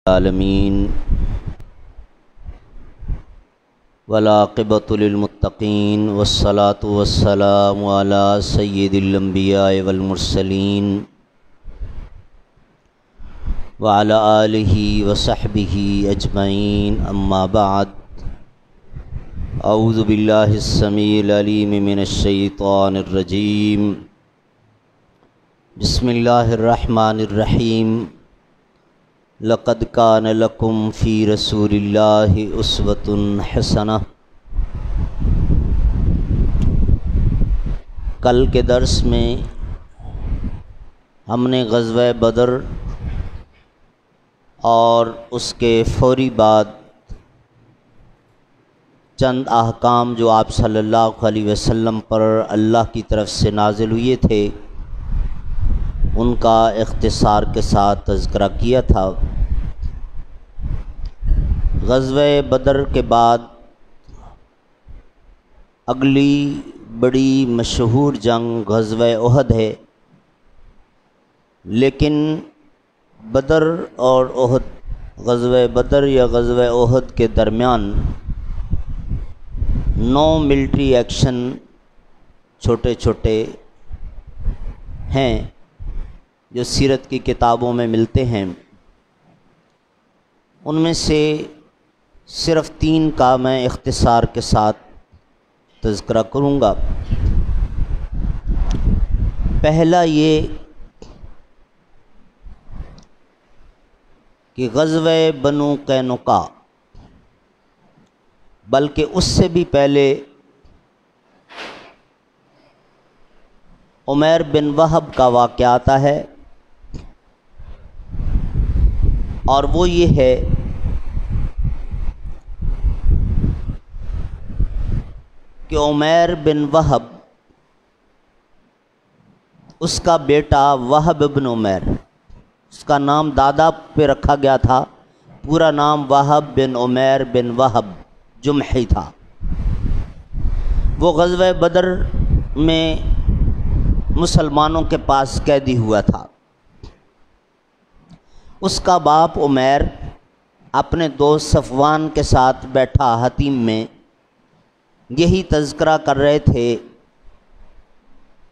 العالمین والعاقبۃ للمتقین والصلاۃ والسلام علی سید الانبیاء والمرسلین وعلی آلہ وصحبہ اجمعین، اما بعد، اعوذ باللہ السمیع العلیم من الشیطان الرجیم، بسم اللہ الرحمن الرحیم۔ لقد کان لکم فی رسول اللہ اسوۃ حسنہ۔ کل کے درس میں ہم نے غزوہ بدر اور اس کے فوری بعد چند احکام جو آپ صلی اللہ علیہ وسلم پر اللہ کی طرف سے نازل ہوئے تھے ان کا اختصار کے ساتھ تذکرہ کیا تھا۔ غزوہ بدر کے بعد اگلی بڑی مشہور جنگ غزوہ احد ہے، لیکن بدر اور احد، غزوہ بدر یا غزوہ احد کے درمیان 9 ملٹری ایکشن چھوٹے چھوٹے ہیں جو سیرت کی کتابوں میں ملتے ہیں۔ ان میں سے صرف 3 کا میں اختصار کے ساتھ تذکرہ کروں گا۔ پہلا یہ کہ غزوہ بنو قینقاع، بلکہ اس سے بھی پہلے عمیر بن وہب کا واقعہ آتا ہے، اور وہ یہ ہے کہ عمیر بن وہب، اس کا بیٹا وہب بن عمیر، اس کا نام دادا پہ رکھا گیا تھا، پورا نام وہب بن عمیر بن وہب جمحی تھا۔ وہ غزوہ بدر میں مسلمانوں کے پاس قیدی ہوا تھا۔ اس کا باپ عمیر اپنے دوست صفوان کے ساتھ بیٹھا حتیم میں یہی تذکرہ کر رہے تھے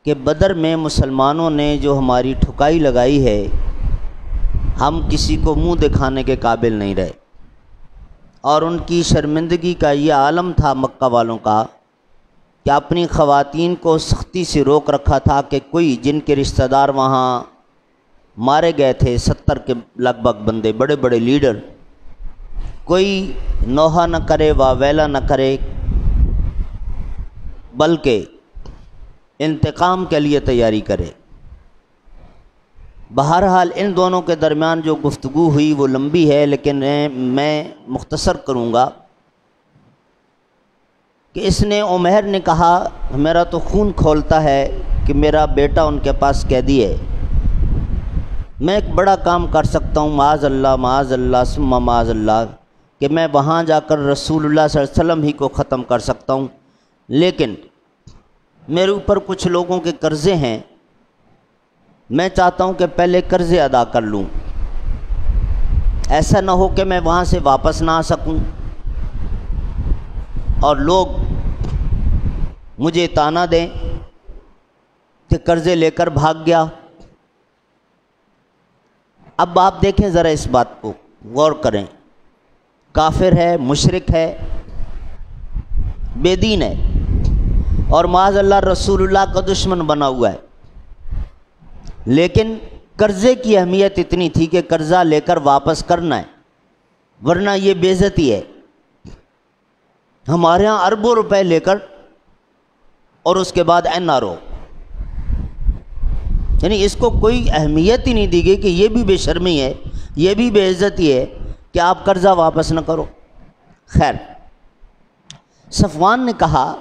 کہ بدر میں مسلمانوں نے جو ہماری ٹھکائی لگائی ہے، ہم کسی کو منہ دکھانے کے قابل نہیں رہے، اور ان کی شرمندگی کا یہ عالم تھا مکہ والوں کا کہ اپنی خواتین کو سختی سے روک رکھا تھا کہ کوئی جن کے رشتہ دار وہاں مارے گئے تھے، 70 کے لگ بھگ بندے، بڑے بڑے لیڈر، کوئی نوحہ نہ کرے واویلا نہ کرے، بلکہ انتقام کے لیے تیاری کرے۔ بہرحال ان دونوں کے درمیان جو گفتگو ہوئی وہ لمبی ہے، لیکن میں مختصر کروں گا کہ اس نے، عمیر نے کہا، میرا تو خون کھولتا ہے کہ میرا بیٹا ان کے پاس قیدی ہے، میں ایک بڑا کام کر سکتا ہوں، معاذ اللہ ثم معاذ اللہ، کہ میں وہاں جا کر رسول اللہ صلی اللہ علیہ وسلم ہی کو ختم کر سکتا ہوں، لیکن میرے اوپر کچھ لوگوں کے قرضے ہیں، میں چاہتا ہوں کہ پہلے قرضے ادا کر لوں، ایسا نہ ہو کہ میں وہاں سے واپس نہ آ سکوں اور لوگ مجھے طعنہ دیں کہ قرضے لے کر بھاگ گیا۔ اب آپ دیکھیں ذرا اس بات کو، غور کریں، کافر ہے، مشرک ہے، بے دین ہے، اور معاذ اللہ رسول اللہ کا دشمن بنا ہوا ہے، لیکن قرضے کی اہمیت اتنی تھی کہ قرضہ لے کر واپس کرنا ہے، ورنہ یہ بے عزتی ہے۔ ہمارے ہاں اربوں روپے لے کر اور اس کے بعد NRO، یعنی اس کو کوئی اہمیت ہی نہیں دی گئی کہ یہ بھی بے شرمی ہے، یہ بھی بے عزتی ہے کہ آپ قرضہ واپس نہ کرو۔ خیر، صفوان نے کہا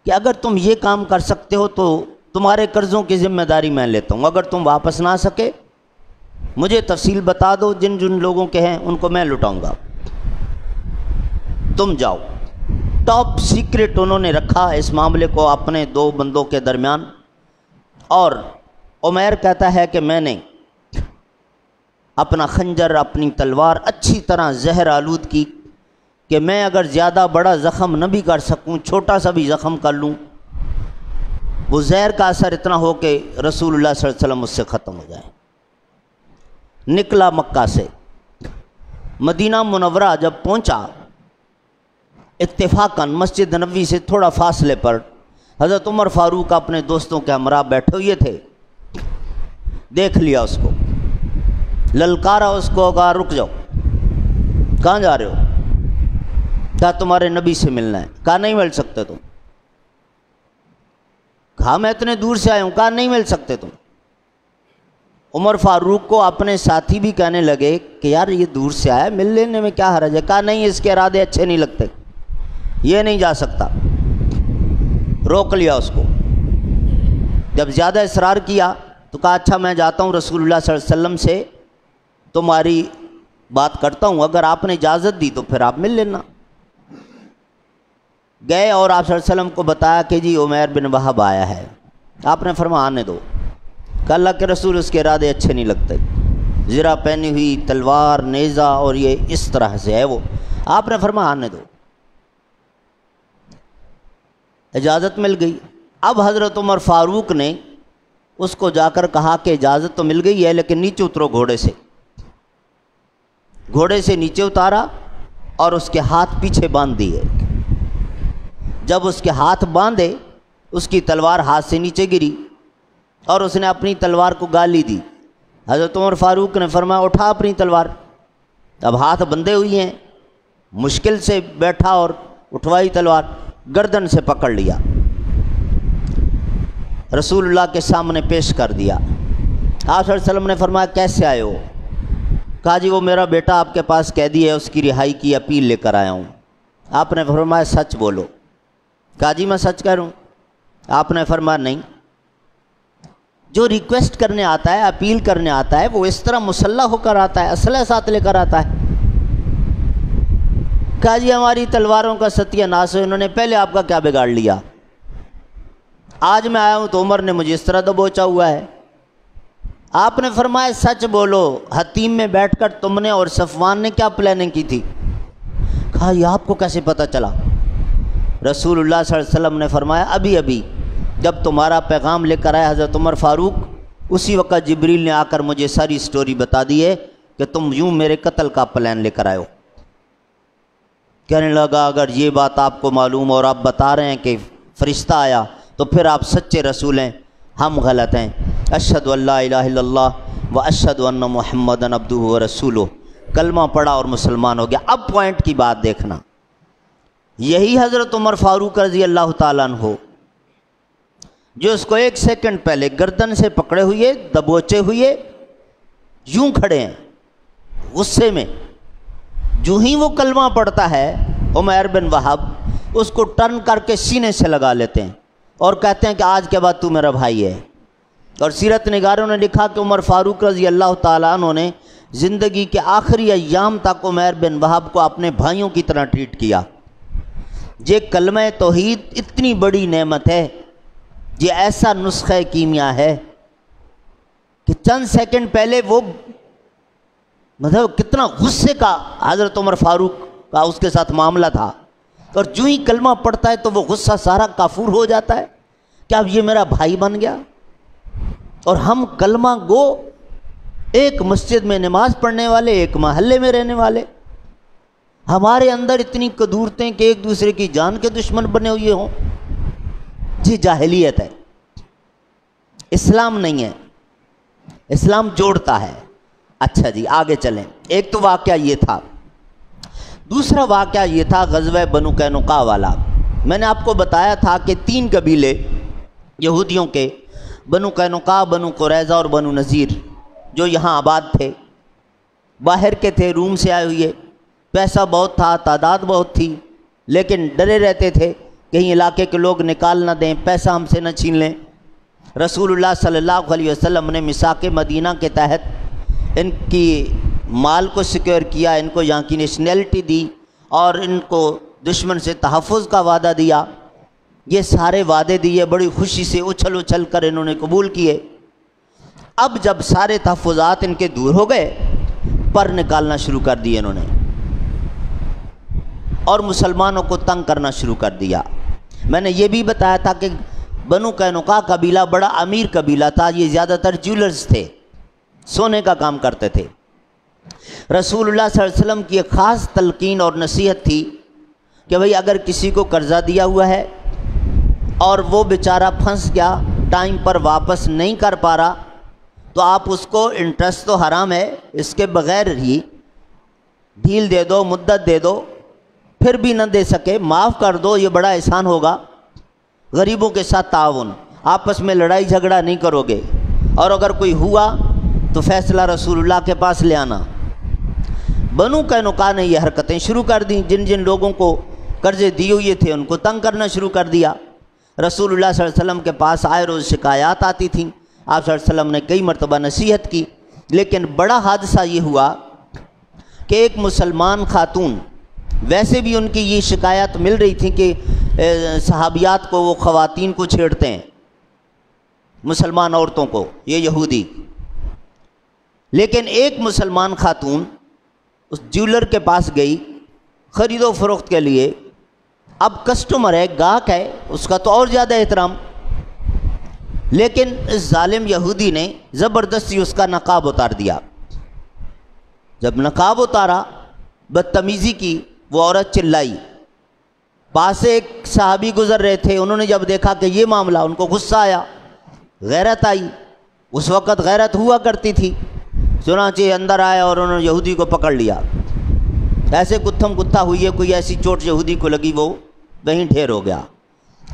کہ اگر تم یہ کام کر سکتے ہو تو تمہارے قرضوں کی ذمہ داری میں لیتا ہوں، اگر تم واپس نہ آ سکے مجھے تفصیل بتا دو، جن جن لوگوں کے ہیں ان کو میں لٹاؤں گا، تم جاؤ۔ ٹاپ سیکرٹ انہوں نے رکھا اس معاملے کو اپنے 2 بندوں کے درمیان، اور عمیر کہتا ہے کہ میں نے اپنا خنجر اپنی تلوار اچھی طرح زہر آلود کی کہ میں اگر زیادہ بڑا زخم نہ بھی کر سکوں، چھوٹا سا بھی زخم کر لوں، وہ زہر کا اثر اتنا ہو کہ رسول اللہ صلی اللہ علیہ وسلم اس سے ختم ہو جائے۔ نکلا مکہ سے، مدینہ منورہ جب پہنچا، اتفاقاً مسجد نبوی سے تھوڑا فاصلے پر حضرت عمر فاروق اپنے دوستوں کے ہمراہ بیٹھے ہوئے تھے۔ دیکھ لیا اس کو، للکارا اس کو، کہا رک جاؤ، کہاں جا رہے ہو؟ کہا تمہارے نبی سے ملنا ہے۔ کہا نہیں مل سکتے تم۔ کہا میں اتنے دور سے آیا ہوں۔ کہا نہیں مل سکتے تم۔ عمر فاروق کو اپنے ساتھی بھی کہنے لگے کہ یار یہ دور سے آیا، مل لینے میں کیا حرج ہے؟ کہا نہیں، اس کے ارادے اچھے نہیں لگتے، یہ نہیں جا سکتا۔ روک لیا اس کو۔ جب زیادہ اصرار کیا تو کہا اچھا میں جاتا ہوں، رسول اللہ صلی اللہ علیہ وسلم سے تمہاری بات کرتا ہوں، اگر آپ نے اجازت دی تو پھر آپ مل لینا۔ گئے اور آپ صلی اللہ علیہ وسلم کو بتایا کہ جی عمیر بن وہب آیا ہے۔ آپ نے فرمایا آنے دو۔ کہ اللہ کے رسول اس کے ارادے اچھے نہیں لگتے، زرہ پہنی ہوئی، تلوار، نیزہ، اور یہ اس طرح سے ہے وہ۔ آپ نے فرمایا آنے دو۔ اجازت مل گئی۔ اب حضرت عمر فاروق نے اس کو جا کر کہا کہ اجازت تو مل گئی ہے لیکن نیچے اترو گھوڑے سے۔ گھوڑے سے نیچے اتارا اور اس کے ہاتھ پیچھے باندھ دیے۔ جب اس کے ہاتھ باندھے، اس کی تلوار ہاتھ سے نیچے گری اور اس نے اپنی تلوار کو گالی دی۔ حضرت عمر فاروق نے فرمایا اٹھا اپنی تلوار۔ اب ہاتھ بندھے ہوئی ہیں، مشکل سے بیٹھا اور اٹھوائی تلوار، گردن سے پکڑ لیا، رسول اللہ کے سامنے پیش کر دیا۔ آپ صلی اللہ علیہ وسلم نے فرمایا کیسے آئے ہو؟ کہا جی وہ میرا بیٹا آپ کے پاس قیدی ہے، اس کی رہائی کی اپیل لے کر آیا ہوں۔ آپ نے فرمایا سچ بولو۔ کہا جی میں سچ کہہ رہا ہوں۔ آپ نے فرمایا نہیں، جو ریکویسٹ کرنے آتا ہے، اپیل کرنے آتا ہے، وہ اس طرح مسلح ہو کر آتا ہے، اسلحہ ساتھ لے کر آتا ہے۔ کہا جی ہماری تلواروں کا ستیہ ناش ہے، انہوں نے پہلے آپ کا کیا بگاڑ لیا؟ آج میں آیا ہوں تو عمر نے مجھے اس طرح دبوچا ہوا ہے۔ آپ نے فرمایا سچ بولو، حتیم میں بیٹھ کر تم نے اور صفوان نے کیا پلاننگ کی تھی؟ کہا یہ آپ کو کیسے پتہ چلا؟ رسول اللہ صلی اللہ علیہ وسلم نے فرمایا ابھی جب تمہارا پیغام لے کر آئے حضرت عمر فاروق، اسی وقت جبریل نے آ کر مجھے ساری سٹوری بتا دی ہے کہ تم یوں میرے قتل کا پلان لے کر آئے ہو۔ کہنے لگا اگر یہ بات آپ کو معلوم اور آپ بتا رہے ہیں کہ فرشتہ آیا تو پھر آپ سچے رسول ہیں، ہم غلط ہیں۔ اشہد ان لا الہ الا اللہ و اشہد ان محمدًا عبدہ و رسولہ، کلمہ پڑھا اور مسلمان ہو گیا۔ اب پوائنٹ کی بات دیکھنا، یہی حضرت عمر فاروق رضی اللہ تعالیٰ عنہ جو اس کو ایک سیکنڈ پہلے گردن سے پکڑے ہوئے، دبوچے ہوئے یوں کھڑے ہیں غصے میں، جو ہی وہ کلمہ پڑھتا ہے عمیر بن وہب اس کو ٹرن کر کے سینے سے لگا لیتے ہیں اور کہتے ہیں کہ آج کے بعد تو میرا بھائی ہے۔ اور سیرت نگاروں نے لکھا کہ عمر فاروق رضی اللہ تعالیٰ عنہ نے زندگی کے آخری ایام تک عمیر بن وہب کو اپنے بھائیوں کی طرح ٹریٹ کیا۔ یہ کلمہ توحید اتنی بڑی نعمت ہے، یہ ایسا نسخہ کیمیا ہے کہ چند سیکنڈ پہلے وہ مطلب کتنا غصے کا حضرت عمر فاروق کا اس کے ساتھ معاملہ تھا، اور جو ہی کلمہ پڑھتا ہے تو وہ غصہ سارا کافور ہو جاتا ہے کہ اب یہ میرا بھائی بن گیا۔ اور ہم کلمہ گو، ایک مسجد میں نماز پڑھنے والے، ایک محلے میں رہنے والے، ہمارے اندر اتنی قدورتیں کہ ایک دوسرے کی جان کے دشمن بنے ہوئے ہوں۔ جی جاہلیت ہے، اسلام نہیں ہے، اسلام جوڑتا ہے۔ اچھا جی آگے چلیں۔ ایک تو واقعہ یہ تھا، دوسرا واقعہ یہ تھا غزوہ بنو قینقاع والا۔ میں نے آپ کو بتایا تھا کہ 3 قبیلے یہودیوں کے، بنو قینقاع، بنو قریظہ اور بنو نذیر، جو یہاں آباد تھے، باہر کے تھے، روم سے آئے ہوئے، پیسہ بہت تھا، تعداد بہت تھی، لیکن ڈرے رہتے تھے کہیں علاقے کے لوگ نکال نہ دیں، پیسہ ہم سے نہ چھین لیں۔ رسول اللہ صلی اللہ علیہ وسلم نے میثاق مدینہ کے تحت ان کی مال کو سیکیور کیا، ان کو یہاں کی نیشنلٹی دی اور ان کو دشمن سے تحفظ کا وعدہ دیا۔ یہ سارے وعدے دیے، بڑی خوشی سے اچھل اچھل کر انہوں نے قبول کیے۔ اب جب سارے تحفظات ان کے دور ہو گئے پر نکالنا شروع کر دیے انہوں نے اور مسلمانوں کو تنگ کرنا شروع کر دیا۔ میں نے یہ بھی بتایا تھا کہ بنو قینقاع قبیلہ بڑا امیر قبیلہ تھا، یہ زیادہ تر جیولرز تھے، سونے کا کام کرتے تھے۔ رسول اللہ صلی اللہ علیہ وسلم کی ایک خاص تلقین اور نصیحت تھی کہ بھئی اگر کسی کو قرضہ دیا ہوا ہے اور وہ بیچارہ پھنس گیا، ٹائم پر واپس نہیں کر پا رہا، تو آپ اس کو انٹرسٹ تو حرام ہے، اس کے بغیر ہی ڈھیل دے دو، مدت دے دو، پھر بھی نہ دے سکے معاف کر دو، یہ بڑا احسان ہوگا۔ غریبوں کے ساتھ تعاون، آپس میں لڑائی جھگڑا نہیں کرو گے، اور اگر کوئی ہوا تو فیصلہ رسول اللہ کے پاس لے آنا۔ بنو قینقاع نے یہ حرکتیں شروع کر دیں، جن جن لوگوں کو قرضے دیے ہوئے تھے ان کو تنگ کرنا شروع کر دیا۔ رسول اللہ صلی اللہ علیہ وسلم کے پاس آئے روز شکایات آتی تھیں، آپ صلی اللہ علیہ وسلم نے کئی مرتبہ نصیحت کی، لیکن بڑا حادثہ یہ ہوا کہ ایک مسلمان خاتون، ویسے بھی ان کی یہ شکایت مل رہی تھی کہ صحابیات کو وہ خواتین کو چھیڑتے ہیں، مسلمان عورتوں کو، یہ یہودی، لیکن ایک مسلمان خاتون اس جیولر کے پاس گئی خرید و فروخت کے لیے۔ اب کسٹمر ہے، گاہک ہے، اس کا تو اور زیادہ احترام، لیکن اس ظالم یہودی نے زبردستی اس کا نقاب اتار دیا۔ جب نقاب اتارا، بدتمیزی کی، وہ عورت چلائی۔ پاس سے ایک صحابی گزر رہے تھے، انہوں نے جب دیکھا کہ یہ معاملہ، ان کو غصہ آیا، غیرت آئی، اس وقت غیرت ہوا کرتی تھی، چنانچہ اندر آیا اور انہوں نے یہودی کو پکڑ لیا۔ ایسے گتھم گتھا ہوئی ہے، کوئی ایسی چوٹ یہودی کو لگی وہ وہیں ڈھیر ہو گیا۔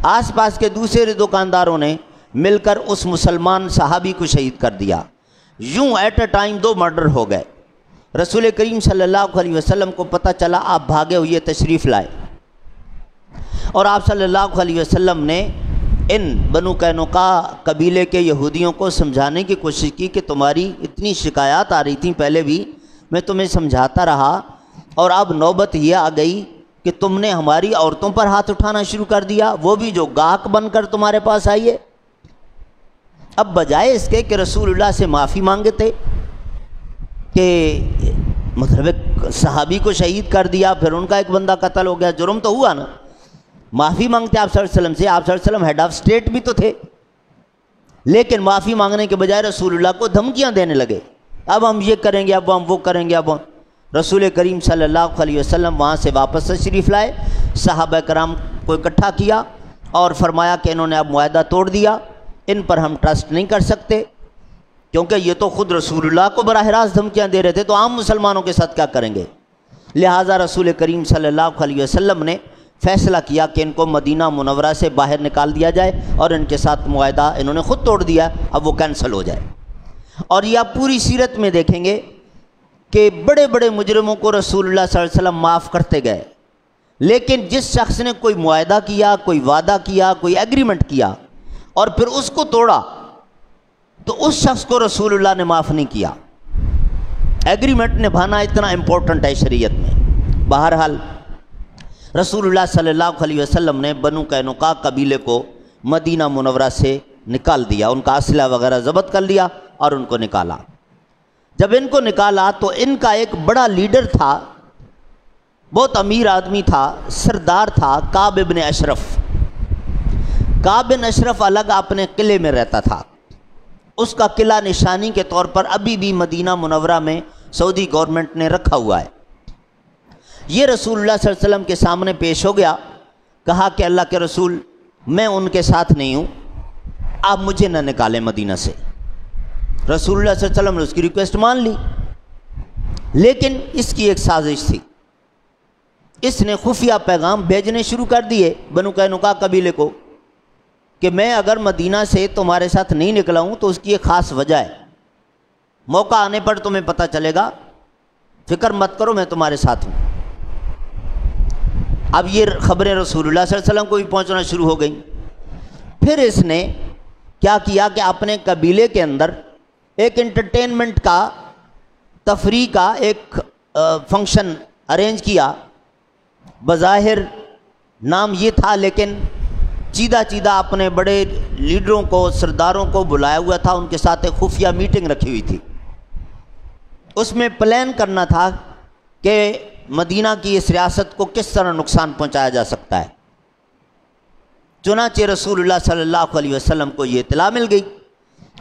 آس پاس کے دوسرے دکانداروں نے مل کر اس مسلمان صحابی کو شہید کر دیا۔ یوں ایٹ اے ٹائم 2 مرڈر ہو گئے۔ رسول کریم صلی اللہ علیہ وسلم کو پتہ چلا، آپ بھاگے ہوئے تشریف لائے، اور آپ صلی اللہ علیہ وسلم نے ان بنو قینقاع قبیلے کے یہودیوں کو سمجھانے کی کوشش کی کہ تمہاری اتنی شکایات آ رہی تھیں پہلے بھی، میں تمہیں سمجھاتا رہا، اور اب نوبت یہ آ گئی کہ تم نے ہماری عورتوں پر ہاتھ اٹھانا شروع کر دیا، وہ بھی جو گاہک بن کر تمہارے پاس آئی ہے۔ اب بجائے اس کے کہ رسول اللہ سے معافی مانگتے کہ مطلب ایک صحابی کو شہید کر دیا، پھر ان کا ایک بندہ قتل ہو گیا، جرم تو ہوا نا، معافی مانگتے آپ صلی اللہ علیہ وسلم سے۔ آپ صلی اللہ علیہ وسلم ہیڈ آف اسٹیٹ بھی تو تھے، لیکن معافی مانگنے کے بجائے رسول اللہ کو دھمکیاں دینے لگے، اب ہم یہ کریں گے، اب ہم وہ کریں گے، اب ہم۔ رسول کریم صلی اللہ علیہ وسلم وہاں سے واپس تشریف لائے، صحابہ کرام کو اکٹھا کیا اور فرمایا کہ انہوں نے اب معاہدہ توڑ دیا، ان پر ہم ٹرسٹ نہیں کر سکتے، کیونکہ یہ تو خود رسول اللہ کو براہ راست دھمکیاں دے رہے تھے، تو عام مسلمانوں کے ساتھ کیا کریں گے؟ لہٰذا رسول کریم صلی اللہ علیہ وسلم نے فیصلہ کیا کہ ان کو مدینہ منورہ سے باہر نکال دیا جائے، اور ان کے ساتھ معاہدہ انہوں نے خود توڑ دیا، اب وہ کینسل ہو جائے۔ اور یہ آپ پوری سیرت میں دیکھیں گے کہ بڑے بڑے مجرموں کو رسول اللہ صلی اللہ علیہ وسلم معاف کرتے گئے، لیکن جس شخص نے کوئی معاہدہ کیا، کوئی وعدہ کیا، کوئی ایگریمنٹ کیا اور پھر اس کو توڑا، تو اس شخص کو رسول اللہ نے معاف نہیں کیا۔ ایگریمنٹ نبھانا اتنا امپورٹنٹ ہے شریعت میں۔ بہرحال رسول اللہ صلی اللہ علیہ وسلم نے بنو قینقاع قبیلے کو مدینہ منورہ سے نکال دیا، ان کا اسلحہ وغیرہ ضبط کر لیا اور ان کو نکالا۔ جب ان کو نکالا تو ان کا ایک بڑا لیڈر تھا، بہت امیر آدمی تھا، سردار تھا، کعب بن اشرف۔ کعب بن اشرف الگ اپنے قلعے میں رہتا تھا، اس کا قلعہ نشانی کے طور پر ابھی بھی مدینہ منورہ میں سعودی گورنمنٹ نے رکھا ہوا ہے۔ یہ رسول اللہ صلی اللہ علیہ وسلم کے سامنے پیش ہو گیا، کہا کہ اللہ کے رسول، میں ان کے ساتھ نہیں ہوں، آپ مجھے نہ نکالیں مدینہ سے۔ رسول اللہ صلی اللہ علیہ وسلم نے اس کی ریکویسٹ مان لی، لیکن اس کی ایک سازش تھی، اس نے خفیہ پیغام بھیجنے شروع کر دیے بنو قینقاع قبیلے کو کہ میں اگر مدینہ سے تمہارے ساتھ نہیں نکلا ہوں تو اس کی ایک خاص وجہ ہے، موقع آنے پر تمہیں پتہ چلے گا، فکر مت کرو، میں تمہارے ساتھ ہوں۔ اب یہ خبریں رسول اللہ صلی اللہ علیہ وسلم کو بھی پہنچنا شروع ہو گئیں۔ پھر اس نے کیا کیا کہ اپنے قبیلے کے اندر ایک انٹرٹینمنٹ کا، تفریح کا ایک فنکشن ارینج کیا۔ بظاہر نام یہ تھا، لیکن چیدہ چیدہ اپنے بڑے لیڈروں کو، سرداروں کو بلایا ہوا تھا، ان کے ساتھ ایک خفیہ میٹنگ رکھی ہوئی تھی۔ اس میں پلان کرنا تھا کہ مدینہ کی اس ریاست کو کس طرح نقصان پہنچایا جا سکتا ہے۔ چنانچہ رسول اللہ صلی اللہ علیہ وسلم کو یہ اطلاع مل گئی۔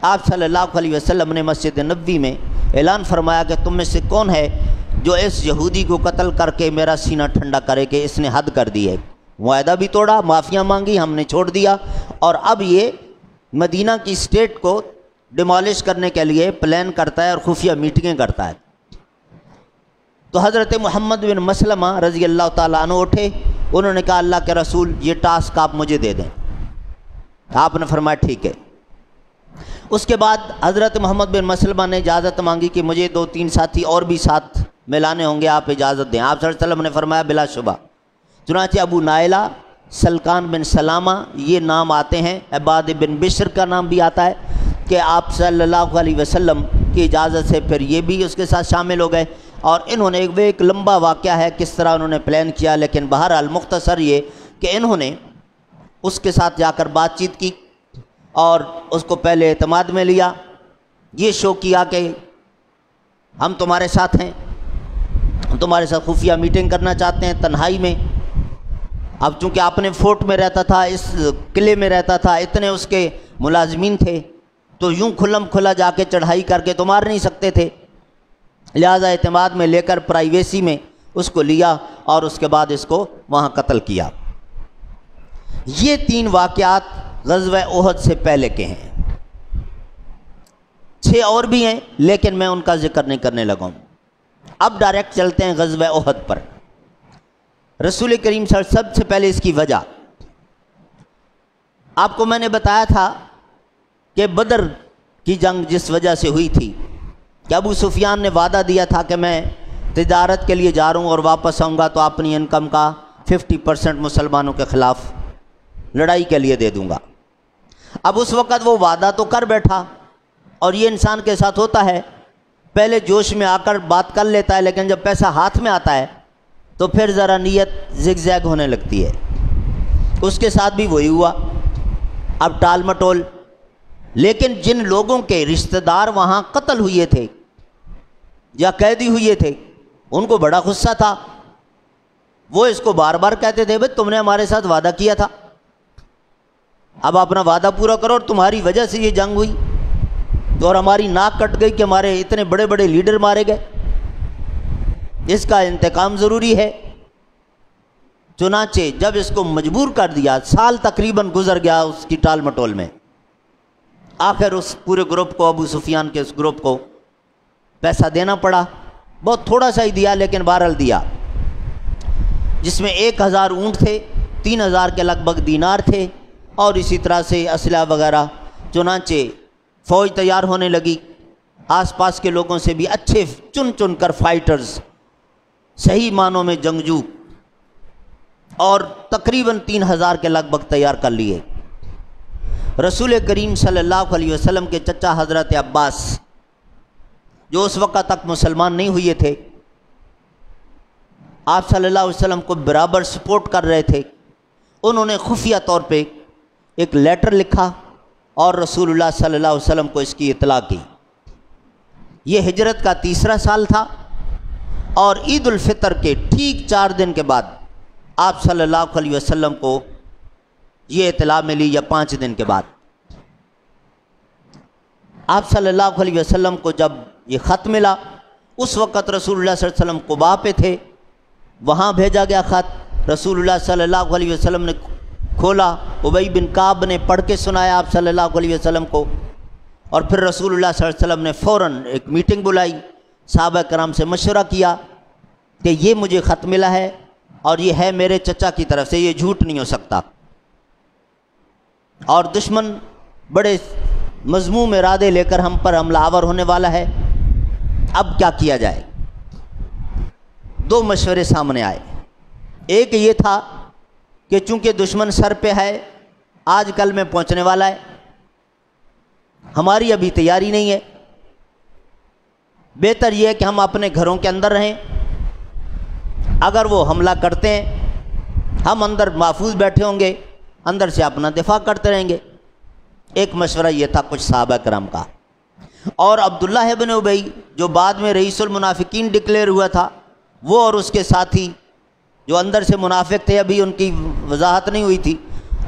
آپ صلی اللہ علیہ وسلم نے مسجد نبوی میں اعلان فرمایا کہ تم میں سے کون ہے جو اس یہودی کو قتل کر کے میرا سینہ ٹھنڈا کرے کہ اس نے حد کر دی ہے، معاہدہ بھی توڑا، معافیاں مانگی، ہم نے چھوڑ دیا، اور اب یہ مدینہ کی اسٹیٹ کو ڈیمالش کرنے کے لیے پلان کرتا ہے اور خفیہ میٹنگیں کرتا ہے۔ تو حضرت محمد بن مسلمہ رضی اللہ تعالیٰ عنہ اٹھے، انہوں نے کہا اللہ کے رسول یہ ٹاسک آپ مجھے دے دیں۔ آپ نے فرمایا ٹھیک ہے۔ اس کے بعد حضرت محمد بن مسلمہ نے اجازت مانگی کہ مجھے 2-3 ساتھی اور بھی ساتھ ملانے ہوں گے، آپ اجازت دیں۔ آپ صلی اللہ علیہ وسلم نے فرمایا بلا شبہ۔ چنانچہ ابو نائلہ، سلکان بن سلامہ یہ نام آتے ہیں، عباد بن بشر کا نام بھی آتا ہے کہ آپ صلی اللہ علیہ وسلم کی اجازت سے پھر یہ بھی اس کے ساتھ شامل ہو گئے، اور انہوں نے ایک لمبا واقعہ ہے کس طرح انہوں نے پلان کیا، لیکن بہرحال مختصر یہ کہ انہوں نے اس کے ساتھ جا کر بات چیت کی اور اس کو پہلے اعتماد میں لیا، یہ شو کیا کہ ہم تمہارے ساتھ ہیں، ہم تمہارے ساتھ خفیہ میٹنگ کرنا چاہتے ہیں تنہائی میں۔ اب چونکہ آپ نے فورٹ میں رہتا تھا، اس قلعے میں رہتا تھا، اتنے اس کے ملازمین تھے، تو یوں کھلم کھلا جا کے چڑھائی کر کے تو مار نہیں سکتے تھے، لہذا اعتماد میں لے کر پرائیویسی میں اس کو لیا اور اس کے بعد اس کو وہاں قتل کیا۔ یہ 3 واقعات غزوہ احد سے پہلے کے ہیں، 6 اور بھی ہیں لیکن میں ان کا ذکر نہیں کرنے لگا ہوں۔ اب ڈائریکٹ چلتے ہیں غزوہ احد پر۔ رسول کریم صلی اللہ علیہ وسلم سب سے پہلے اس کی وجہ آپ کو میں نے بتایا تھا کہ بدر کی جنگ جس وجہ سے ہوئی تھی کہ ابو سفیان نے وعدہ دیا تھا کہ میں تجارت کے لیے جا رہا ہوں اور واپس آؤں گا تو اپنی انکم کا 50% مسلمانوں کے خلاف لڑائی کے لیے دے دوں گا۔ اب اس وقت وہ وعدہ تو کر بیٹھا، اور یہ انسان کے ساتھ ہوتا ہے، پہلے جوش میں آ کر بات کر لیتا ہے لیکن جب پیسہ ہاتھ میں آتا ہے تو پھر ذرا نیت زگ زیگ ہونے لگتی ہے۔ اس کے ساتھ بھی وہی ہوا، اب ٹال مٹول۔ لیکن جن لوگوں کے رشتہ دار وہاں قتل ہوئے تھے یا قیدی ہوئے تھے ان کو بڑا غصہ تھا، وہ اس کو بار بار کہتے تھے بھئی تم نے ہمارے ساتھ وعدہ کیا تھا، اب اپنا وعدہ پورا کرو، اور تمہاری وجہ سے یہ جنگ ہوئی تو اور ہماری ناک کٹ گئی کہ ہمارے اتنے بڑے بڑے لیڈر مارے گئے، اس کا انتقام ضروری ہے۔ چنانچہ جب اس کو مجبور کر دیا، سال تقریباً گزر گیا اس کی ٹال مٹول میں، آخر اس پورے گروپ کو، ابو سفیان کے اس گروپ کو پیسہ دینا پڑا، بہت تھوڑا سا ہی دیا لیکن بہرحال دیا، جس میں 1000 اونٹ تھے، 3000 کے لگ بھگ دینار تھے، اور اسی طرح سے اسلحہ وغیرہ۔ چنانچہ فوج تیار ہونے لگی، آس پاس کے لوگوں سے بھی اچھے چن چن کر فائٹرز، صحیح معنوں میں جنگجو، اور تقریباً 3000 کے لگ بھگ تیار کر لیے۔ رسول کریم صلی اللہ علیہ وسلم کے چچا حضرت عباس جو اس وقت تک مسلمان نہیں ہوئے تھے، آپ صلی اللہ علیہ وسلم کو برابر سپورٹ کر رہے تھے، انہوں نے خفیہ طور پہ ایک لیٹر لکھا اور رسول اللہ صلی اللہ علیہ وسلم کو اس کی اطلاع کی۔ یہ ہجرت کا 3را سال تھا، اور عید الفطر کے ٹھیک 4 دن کے بعد آپ صلی اللہ علیہ وسلم کو یہ اطلاع ملی، یا 5 دن کے بعد آپ صلی اللہ علیہ وسلم کو جب یہ خط ملا، اس وقت رسول اللہ صلی اللہ علیہ وسلم قباء پہ تھے، وہاں بھیجا گیا خط، رسول اللہ صلی اللہ علیہ وسلم نے کھولا، ابی بن کعب نے پڑھ کے سنایا آپ صلی اللہ علیہ وسلم کو، اور پھر رسول اللہ صلی اللہ علیہ وسلم نے فوراً ایک میٹنگ بلائی، صحابہ کرام سے مشورہ کیا کہ یہ مجھے خط ملا ہے اور یہ ہے میرے چچا کی طرف سے، یہ جھوٹ نہیں ہو سکتا، اور دشمن بڑے مذموم ارادے لے کر ہم پر حملہ آور ہونے والا ہے، اب کیا کیا جائے؟ 2 مشورے سامنے آئے۔ ایک یہ تھا کہ چونکہ دشمن سر پہ ہے، آج کل میں پہنچنے والا ہے، ہماری ابھی تیاری نہیں ہے، بہتر یہ ہے کہ ہم اپنے گھروں کے اندر رہیں، اگر وہ حملہ کرتے ہیں ہم اندر محفوظ بیٹھے ہوں گے، اندر سے اپنا دفاع کرتے رہیں گے۔ ایک مشورہ یہ تھا کچھ صحابہ کرام کا۔ اور عبداللہ ابن ابی جو بعد میں رئیس المنافقین ڈکلیئر ہوا تھا، وہ اور اس کے ساتھی جو اندر سے منافق تھے، ابھی ان کی وضاحت نہیں ہوئی تھی،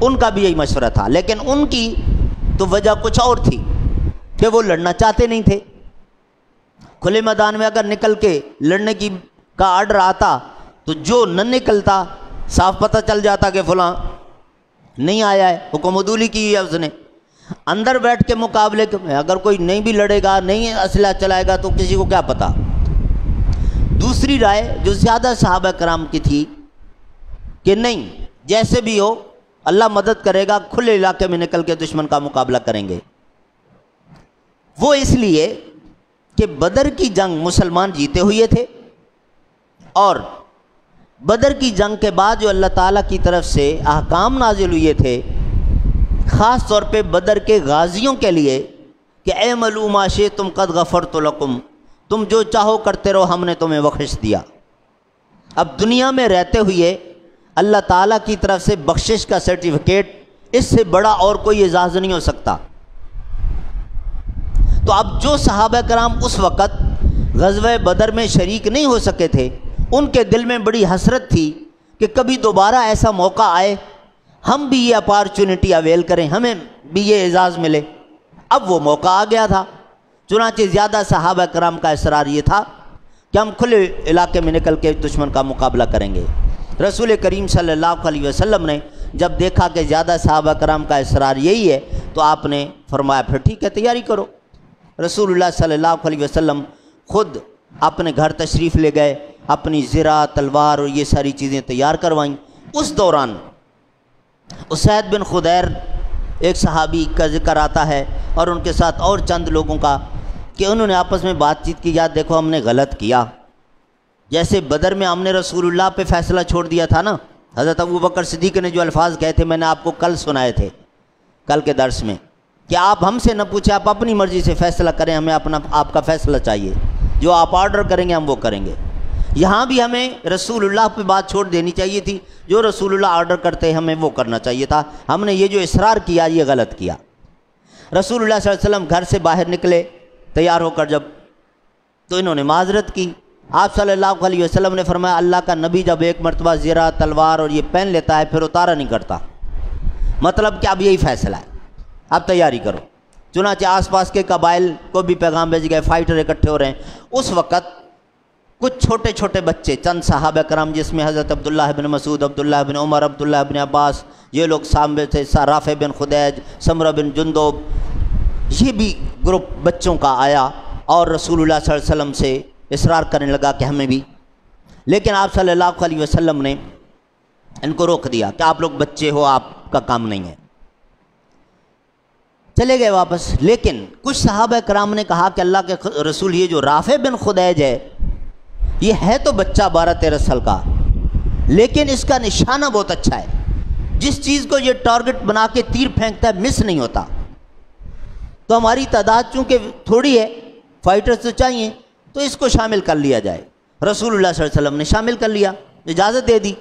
ان کا بھی یہی مشورہ تھا، لیکن ان کی تو وجہ کچھ اور تھی کہ وہ لڑنا چاہتے نہیں تھے۔ کھلے میدان میں اگر نکل کے لڑنے کا آرڈر آتا تو جو نہ نکلتا صاف پتہ چل جاتا کہ فلاں نہیں آیا ہے، حکم عدولی کی ہے اس نے۔ اندر بیٹھ کے مقابلے میں اگر کوئی نہیں بھی لڑے گا، نہیں اسلحہ چلائے گا، تو کسی کو کیا پتہ۔ دوسری رائے جو زیادہ صحابہ کرام کی تھی کہ نہیں، جیسے بھی ہو اللہ مدد کرے گا، کھلے علاقے میں نکل کے دشمن کا مقابلہ کریں گے۔ وہ اس لیے کہ بدر کی جنگ مسلمان جیتے ہوئے تھے، اور بدر کی جنگ کے بعد جو اللہ تعالیٰ کی طرف سے احکام نازل ہوئے تھے، خاص طور پہ بدر کے غازیوں کے لیے کہ اعملوا ما شئتم قد غفرت لکم، تم جو چاہو کرتے رہو، ہم نے تمہیں بخشش دیا۔ اب دنیا میں رہتے ہوئے اللہ تعالیٰ کی طرف سے بخشش کا سرٹیفکیٹ، اس سے بڑا اور کوئی اعزاز نہیں ہو سکتا۔ تو اب جو صحابہ کرام اس وقت غزوہ بدر میں شریک نہیں ہو سکے تھے، ان کے دل میں بڑی حسرت تھی کہ کبھی دوبارہ ایسا موقع آئے، ہم بھی یہ اپارچونٹی اویل کریں، ہمیں بھی یہ اعزاز ملے۔ اب وہ موقع آ گیا تھا، چنانچہ زیادہ صحابہ کرام کا اصرار یہ تھا کہ ہم کھلے علاقے میں نکل کے دشمن کا مقابلہ کریں گے۔ رسول کریم صلی اللہ علیہ وسلم نے جب دیکھا کہ زیادہ صحابہ کرام کا اصرار یہی ہے، تو آپ نے فرمایا پھر ٹھیک ہے، تیاری کرو۔ رسول اللہ صلی اللہ علیہ وسلم خود اپنے گھر تشریف لے گئے، اپنی زرہ، تلوار اور یہ ساری چیزیں تیار کروائیں۔ اس دوران اسید بن خدیر ایک صحابی کا ذکر آتا ہے، اور ان کے ساتھ اور چند لوگوں کا، کہ انہوں نے آپس میں بات چیت کی، یاد دیکھو ہم نے غلط کیا۔ جیسے بدر میں ہم نے رسول اللہ پہ فیصلہ چھوڑ دیا تھا نا، حضرت ابوبکر صدیق نے جو الفاظ کہے تھے، میں نے آپ کو کل سنائے تھے، کل کے درس میں، کہ آپ ہم سے نہ پوچھیں، آپ اپنی مرضی سے فیصلہ کریں، ہمیں آپ کا فیصلہ چاہیے، جو آپ آرڈر کریں گے ہم وہ کریں گے۔ یہاں بھی ہمیں رسول اللہ پہ بات چھوڑ دینی چاہیے تھی، جو رسول اللہ آرڈر کرتے ہمیں وہ کرنا چاہیے تھا۔ ہم نے یہ جو اصرار کیا یہ غلط کیا۔ رسول اللہ صلی اللہ علیہ وسلم گھر سے باہر نکلے تیار ہو کر، جب تو انہوں نے معذرت کی۔ آپ صلی اللہ علیہ وسلم نے فرمایا اللہ کا نبی جب ایک مرتبہ زرہ، تلوار اور یہ پہن لیتا ہے پھر اتارا نہیں کرتا، مطلب کہ اب یہی فیصلہ ہے، اب تیاری کرو۔ چنانچہ آس پاس کے قبائل کو بھی پیغام بھیج گئے، فائٹر اکٹھے ہو رہے ہیں۔ اس وقت کچھ چھوٹے چھوٹے بچے، چند صحابہ کرام جس میں حضرت عبداللہ بن مسعود، عبداللہ بن عمر، عبداللہ بن عباس، یہ لوگ سامنے تھے، رافع بن خدیج، سمرہ بن جندب، یہ بھی گروپ بچوں کا آیا اور رسول اللہ صلی اللہ علیہ وسلم سے اصرار کرنے لگا کہ ہمیں بھی، لیکن آپ صلی اللہ علیہ وسلم نے ان کو روک دیا کہ آپ لوگ بچے ہو، آپ کا کام نہیں ہے، چلے گئے واپس۔ لیکن کچھ صحابہ کرام نے کہا کہ اللہ کے رسول، یہ جو رافع بن خدیج ہے یہ ہے تو بچہ 12-13 سال کا، لیکن اس کا نشانہ بہت اچھا ہے، جس چیز کو یہ ٹارگٹ بنا کے تیر پھینکتا ہے مس نہیں ہوتا، تو ہماری تعداد چونکہ تھوڑی ہے، فائٹرز تو چاہیے، تو اس کو شامل کر لیا جائے۔ رسول اللہ صلی اللہ علیہ وسلم نے شامل کر لیا، اجازت دے دی۔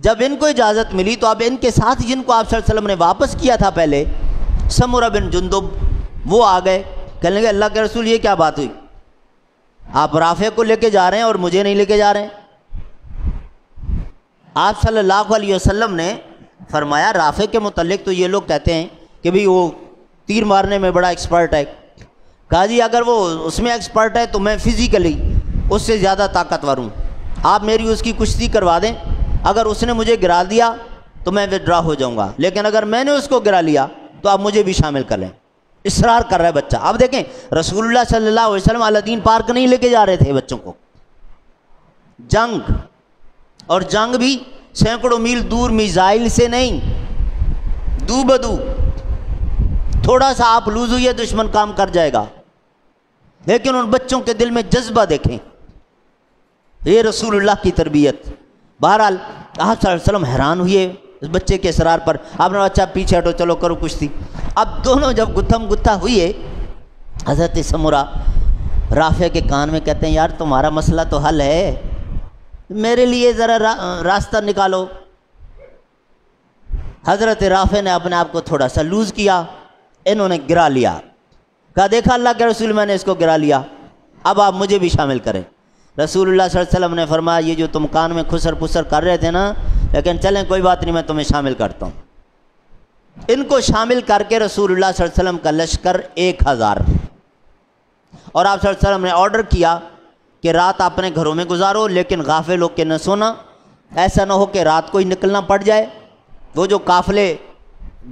جب ان کو اجازت ملی تو اب ان کے ساتھ جن کو آپ صلی اللہ علیہ وسلم نے واپس کیا تھا پہلے، سمرہ بن جندب، وہ آ گئے، کہنے لگے اللہ کے رسول یہ کیا بات ہوئی، آپ رافع کو لے کے جا رہے ہیں اور مجھے نہیں لے کے جا رہے ہیں۔ آپ صلی اللہ علیہ وسلم نے فرمایا رافع کے متعلق تو یہ لوگ کہتے ہیں کہ بھئی وہ تیر مارنے میں بڑا ایکسپرٹ ہے۔ کہا جی اگر وہ اس میں ایکسپرٹ ہے تو میں فزیکلی اس سے زیادہ طاقتور ہوں، آپ میری اس کی کشتی کروا دیں، اگر اس نے مجھے گرا دیا تو میں وڈرا ہو جاؤں گا، لیکن اگر میں نے اس کو گرا لیا تو آپ مجھے بھی شامل کر لیں۔ اصرار کر رہا ہے بچہ۔ اب دیکھیں رسول اللہ صلی اللہ علیہ وسلم الدین پارک نہیں لے کے جا رہے تھے بچوں کو، جنگ، اور جنگ بھی سینکڑوں میل دور میزائل سے نہیں، دو بدو، تھوڑا سا آپ لوز ہوئے دشمن کام کر جائے گا، لیکن ان بچوں کے دل میں جذبہ دیکھیں، یہ رسول اللہ کی تربیت۔ بہرحال آپ صلی اللہ علیہ وسلم حیران ہوئے اس بچے کے اصرار پر، آپ نے اچھا پیچھے ہٹو، چلو کرو کشتی۔ اب دونوں جب گتھم گتھا ہوئے، حضرت سمرہ رافع کے کان میں کہتے ہیں یار تمہارا مسئلہ تو حل ہے، میرے لیے ذرا راستہ نکالو۔ حضرت رافع نے اپنے آپ کو تھوڑا سا لوز کیا، انہوں نے گرا لیا، کہا دیکھا اللہ کے رسول میں نے اس کو گرا لیا، اب آپ مجھے بھی شامل کریں۔ رسول اللہ صلی اللہ علیہ وسلم نے فرمایا یہ جو تم کان میں خسر پسر کر رہے تھے نا، لیکن چلیں کوئی بات نہیں، میں تمہیں شامل کرتا ہوں۔ ان کو شامل کر کے رسول اللہ صلی اللہ علیہ وسلم کا لشکر 1000، اور آپ صلی اللہ علیہ وسلم نے آرڈر کیا کہ رات اپنے گھروں میں گزارو، لیکن غافل ہو کے نہ سونا، ایسا نہ ہو کہ رات کو ہی نکلنا پڑ جائے۔ وہ جو قافلے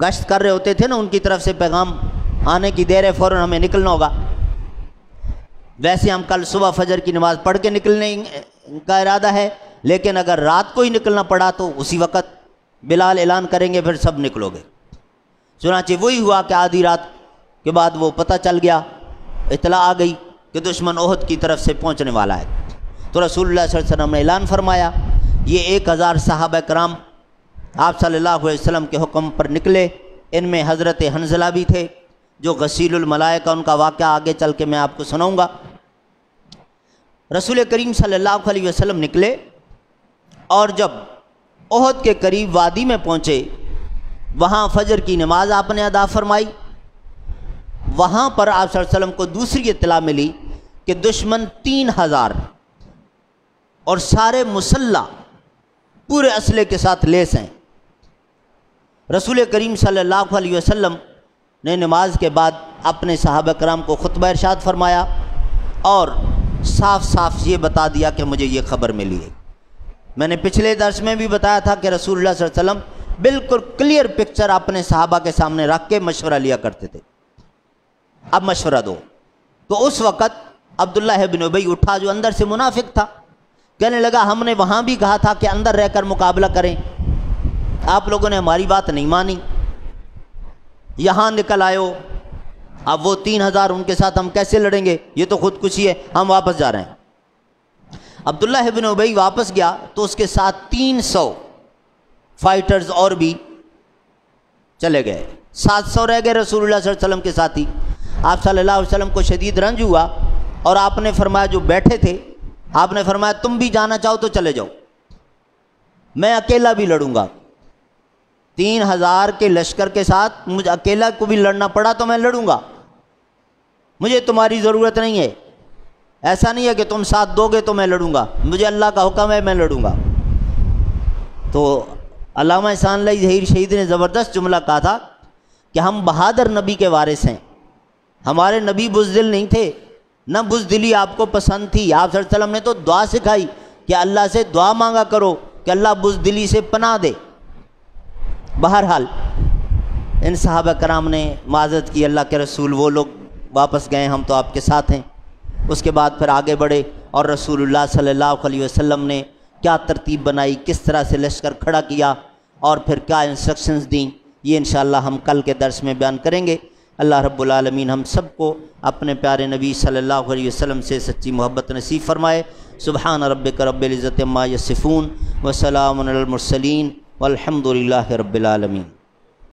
گشت کر رہے ہوتے تھے نا، ان کی طرف سے پیغام آنے کی دیر ہے، فوراً ہمیں نکلنا ہوگا۔ ویسے ہم کل صبح فجر کی نماز پڑھ کے نکلنے کا ارادہ ہے، لیکن اگر رات کو ہی نکلنا پڑا تو اسی وقت بلال اعلان کریں گے، پھر سب نکلو گے۔ چنانچہ وہی ہوا کہ آدھی رات کے بعد وہ پتہ چل گیا، اطلاع آ گئی کہ دشمن احد کی طرف سے پہنچنے والا ہے۔ تو رسول اللہ صلی اللہ علیہ وسلم نے اعلان فرمایا، یہ 1000 صحابہ کرام آپ صلی اللہ علیہ وسلم کے حکم پر نکلے۔ ان میں حضرت حنظلہ بھی تھے جو غسیل الملائکہ، ان کا واقعہ آگے چل کے میں آپ کو سناؤں گا۔ رسول کریم صلی اللہ علیہ وسلم نکلے، اور جب احد کے قریب وادی میں پہنچے، وہاں فجر کی نماز آپ نے ادا فرمائی۔ وہاں پر آپ صلی اللہ علیہ وسلم کو دوسری اطلاع ملی کہ دشمن 3000 اور سارے مسلح پورے اسلحے کے ساتھ لیس ہیں۔ رسول کریم صلی اللہ علیہ وسلم نے نماز کے بعد اپنے صحابہ کرام کو خطبہ ارشاد فرمایا اور صاف صاف یہ بتا دیا کہ مجھے یہ خبر ملی ہے۔ میں نے پچھلے درس میں بھی بتایا تھا کہ رسول اللہ صلی اللہ علیہ وسلم بالکل کلیئر پکچر اپنے صحابہ کے سامنے رکھ کے مشورہ لیا کرتے تھے، اب مشورہ دو۔ تو اس وقت عبداللہ بن ابی اٹھا، جو اندر سے منافق تھا، کہنے لگا ہم نے وہاں بھی کہا تھا کہ اندر رہ کر مقابلہ کریں، آپ لوگوں نے ہماری بات نہیں مانی، یہاں نکل آئے ہو، اب وہ 3000 ان کے ساتھ ہم کیسے لڑیں گے، یہ تو خودکشی ہے، ہم واپس جا رہے ہیں۔ عبداللہ بن ابی واپس گیا تو اس کے ساتھ 300 فائٹرز اور بھی چلے گئے، 700 رہ گئے رسول اللہ صلی اللہ علیہ وسلم کے ساتھی۔ آپ صلی اللہ علیہ وسلم کو شدید رنج ہوا، اور آپ نے فرمایا، جو بیٹھے تھے آپ نے فرمایا تم بھی جانا چاہو تو چلے جاؤ، میں اکیلا بھی لڑوں گا۔ 3000 کے لشکر کے ساتھ مجھے اکیلا کو بھی لڑنا پڑا تو میں لڑوں گا، مجھے تمہاری ضرورت نہیں ہے، ایسا نہیں ہے کہ تم ساتھ دو گے تو میں لڑوں گا، مجھے اللہ کا حکم ہے، میں لڑوں گا۔ تو علامہ احسان اللہ ظہیر شہید نے زبردست جملہ کہا تھا کہ ہم بہادر نبی کے وارث ہیں، ہمارے نبی بزدل نہیں تھے، نہ بزدلی آپ کو پسند تھی۔ آپ صلی اللہ علیہ وسلم نے تو دعا سکھائی کہ اللہ سے دعا مانگا کرو کہ اللہ بزدلی سے پناہ دے۔ بہرحال ان صحابہ کرام نے معذرت کی، اللہ کے رسول وہ لوگ واپس گئے، ہم تو آپ کے ساتھ ہیں۔ اس کے بعد پھر آگے بڑھے، اور رسول اللہ صلی اللہ علیہ وسلم نے کیا ترتیب بنائی، کس طرح سے لشکر کھڑا کیا، اور پھر کیا انسٹرکشنز دیں، یہ انشاءاللہ ہم کل کے درس میں بیان کریں گے۔ اللہ رب العالمین ہم سب کو اپنے پیارے نبی صلی اللہ علیہ وسلم سے سچی محبت نصیب فرمائے۔ سبحان ربک رب العزت عما یصفون وسلام علی المرسلین والحمد للہ رب العالمین۔